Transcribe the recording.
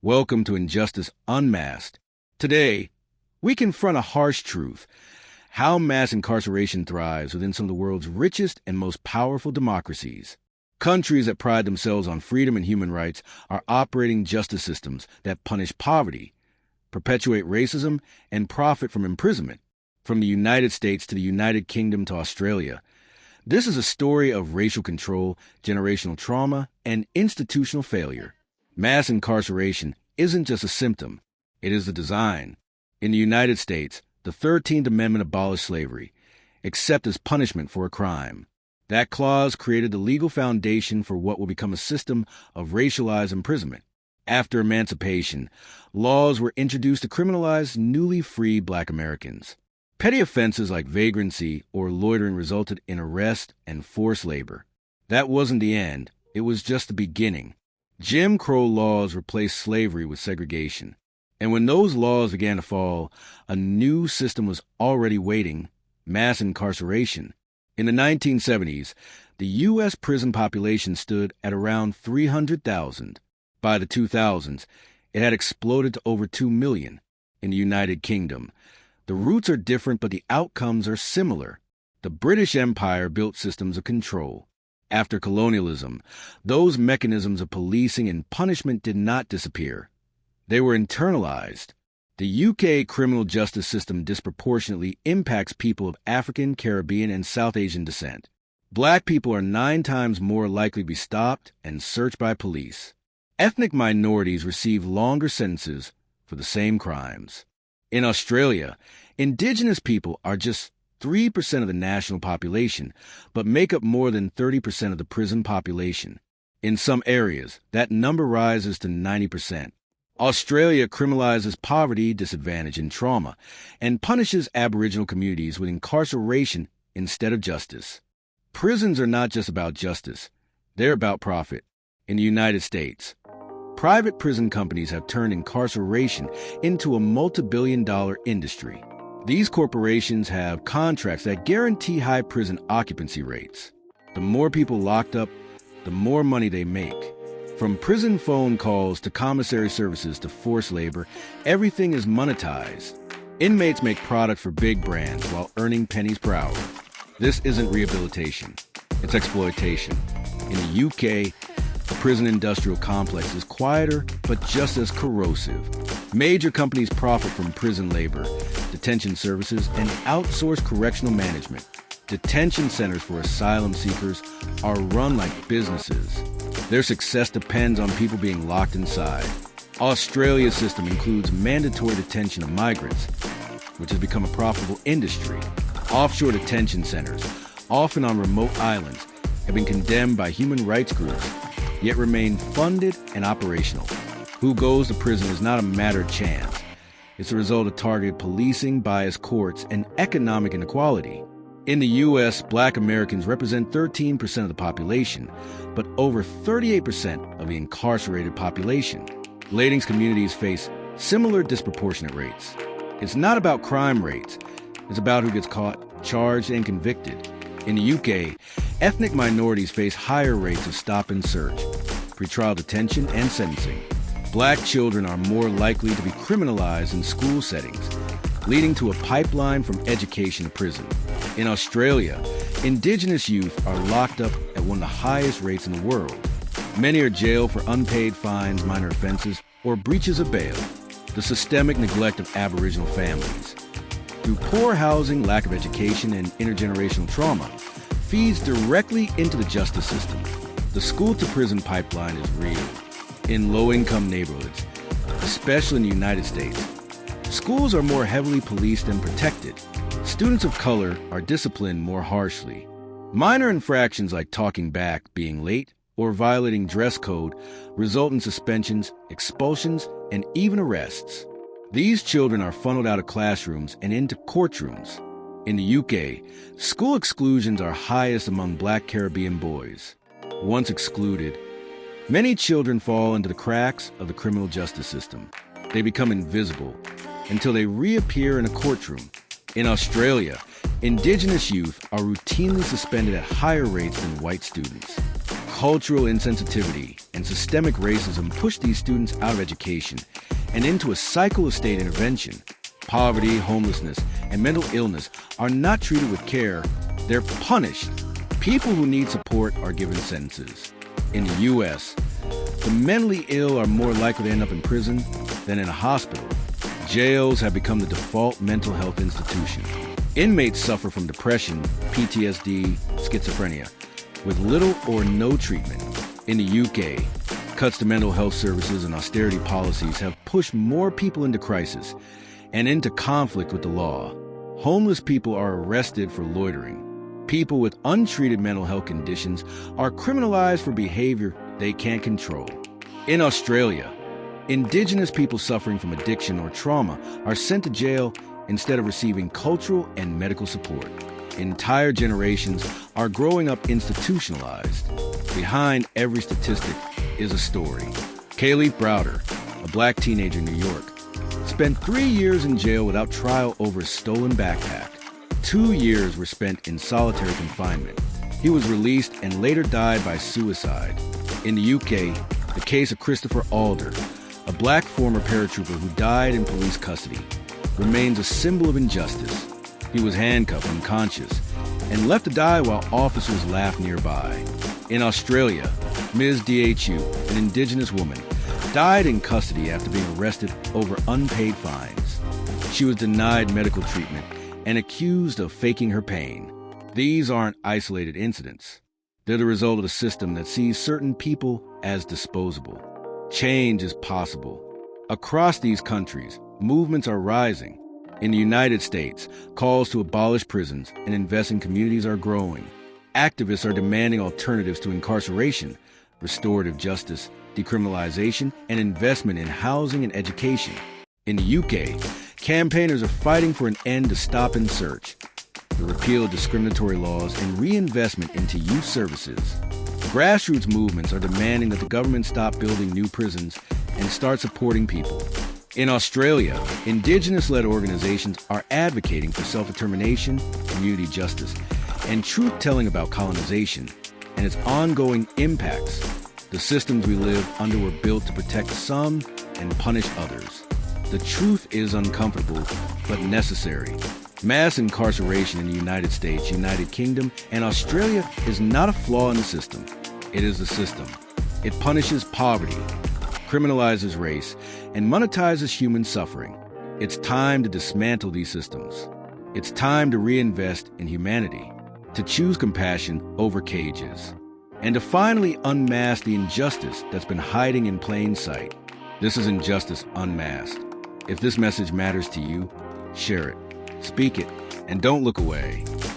Welcome to Injustice Unmasked. Today, we confront a harsh truth: how mass incarceration thrives within some of the world's richest and most powerful democracies. Countries that pride themselves on freedom and human rights are operating justice systems that punish poverty, perpetuate racism, and profit from imprisonment. From the United States to the United Kingdom to Australia, this is a story of racial control, generational trauma, and institutional failure. Mass incarceration isn't just a symptom, it is the design. In the United States, the 13th Amendment abolished slavery, except as punishment for a crime. That clause created the legal foundation for what will become a system of racialized imprisonment. After emancipation, laws were introduced to criminalize newly freed Black Americans. Petty offenses like vagrancy or loitering resulted in arrest and forced labor. That wasn't the end, it was just the beginning. Jim Crow laws replaced slavery with segregation. And when those laws began to fall, a new system was already waiting: mass incarceration. In the 1970s, the U.S. prison population stood at around 300,000. By the 2000s, it had exploded to over 2 million. In the United Kingdom, the roots are different, but the outcomes are similar. The British Empire built systems of control. After colonialism, those mechanisms of policing and punishment did not disappear. They were internalized. The UK criminal justice system disproportionately impacts people of African, Caribbean, and South Asian descent. Black people are 9 times more likely to be stopped and searched by police. Ethnic minorities receive longer sentences for the same crimes. In Australia, Indigenous people are just 3% of the national population, but make up more than 30% of the prison population. In some areas, that number rises to 90%. Australia criminalizes poverty, disadvantage, and trauma, and punishes Aboriginal communities with incarceration instead of justice. Prisons are not just about justice, they're about profit. In the United States, private prison companies have turned incarceration into a multi-billion-dollar industry. These corporations have contracts that guarantee high prison occupancy rates. The more people locked up, the more money they make. From prison phone calls to commissary services to forced labor, everything is monetized. Inmates make product for big brands while earning pennies per hour. This isn't rehabilitation, it's exploitation. In the UK, the prison industrial complex is quieter, but just as corrosive. Major companies profit from prison labor, detention services, and outsourced correctional management. Detention centers for asylum seekers are run like businesses. Their success depends on people being locked inside. Australia's system includes mandatory detention of migrants, which has become a profitable industry. Offshore detention centers, often on remote islands, have been condemned by human rights groups, yet remain funded and operational. Who goes to prison is not a matter of chance. It's a result of targeted policing, biased courts, and economic inequality. In the U.S., Black Americans represent 13% of the population, but over 38% of the incarcerated population. Latins communities face similar disproportionate rates. It's not about crime rates. It's about who gets caught, charged, and convicted. In the UK, ethnic minorities face higher rates of stop and search, pretrial detention, and sentencing. Black children are more likely to be criminalized in school settings, leading to a pipeline from education to prison. In Australia, Indigenous youth are locked up at one of the highest rates in the world. Many are jailed for unpaid fines, minor offenses, or breaches of bail. The systemic neglect of Aboriginal families, through poor housing, lack of education, and intergenerational trauma, feeds directly into the justice system. The school-to-prison pipeline is real. In low-income neighborhoods, especially in the United States, schools are more heavily policed and protected. Students of color are disciplined more harshly. Minor infractions like talking back, being late, or violating dress code result in suspensions, expulsions, and even arrests. These children are funneled out of classrooms and into courtrooms. In the UK, school exclusions are highest among Black Caribbean boys. Once excluded, many children fall into the cracks of the criminal justice system. They become invisible until they reappear in a courtroom. In Australia, Indigenous youth are routinely suspended at higher rates than white students. Cultural insensitivity and systemic racism push these students out of education and into a cycle of state intervention. Poverty, homelessness, and mental illness are not treated with care, they're punished. People who need support are given sentences. In the U.S., the mentally ill are more likely to end up in prison than in a hospital. Jails have become the default mental health institution. Inmates suffer from depression, PTSD, schizophrenia, with little or no treatment. In the UK, cuts to mental health services and austerity policies have pushed more people into crisis and into conflict with the law. Homeless people are arrested for loitering. People with untreated mental health conditions are criminalized for behavior they can't control. In Australia, Indigenous people suffering from addiction or trauma are sent to jail instead of receiving cultural and medical support. Entire generations are growing up institutionalized. Behind every statistic is a story. Kayleigh Browder, a black teenager in New York, spent 3 years in jail without trial over a stolen backpack. 2 years were spent in solitary confinement. He was released and later died by suicide. In the UK, the case of Christopher Alder, a black former paratrooper who died in police custody, remains a symbol of injustice. He was handcuffed unconscious and left to die while officers laughed nearby. In Australia, Ms. DHU, an Indigenous woman, died in custody after being arrested over unpaid fines. She was denied medical treatment and accused of faking her pain. These aren't isolated incidents. They're the result of a system that sees certain people as disposable. Change is possible. Across these countries, movements are rising. In the United States, calls to abolish prisons and invest in communities are growing. Activists are demanding alternatives to incarceration, restorative justice, decriminalization, and investment in housing and education. In the UK, campaigners are fighting for an end to stop and search, the repeal of discriminatory laws, and reinvestment into youth services. Grassroots movements are demanding that the government stop building new prisons and start supporting people. In Australia, Indigenous-led organizations are advocating for self-determination, community justice, and truth-telling about colonization and its ongoing impacts. The systems we live under were built to protect some and punish others. The truth is uncomfortable, but necessary. Mass incarceration in the United States, United Kingdom, and Australia is not a flaw in the system. It is the system. It punishes poverty, criminalizes race, and monetizes human suffering. It's time to dismantle these systems. It's time to reinvest in humanity, to choose compassion over cages, and to finally unmask the injustice that's been hiding in plain sight. This is Injustice Unmasked. If this message matters to you, share it, speak it, and don't look away.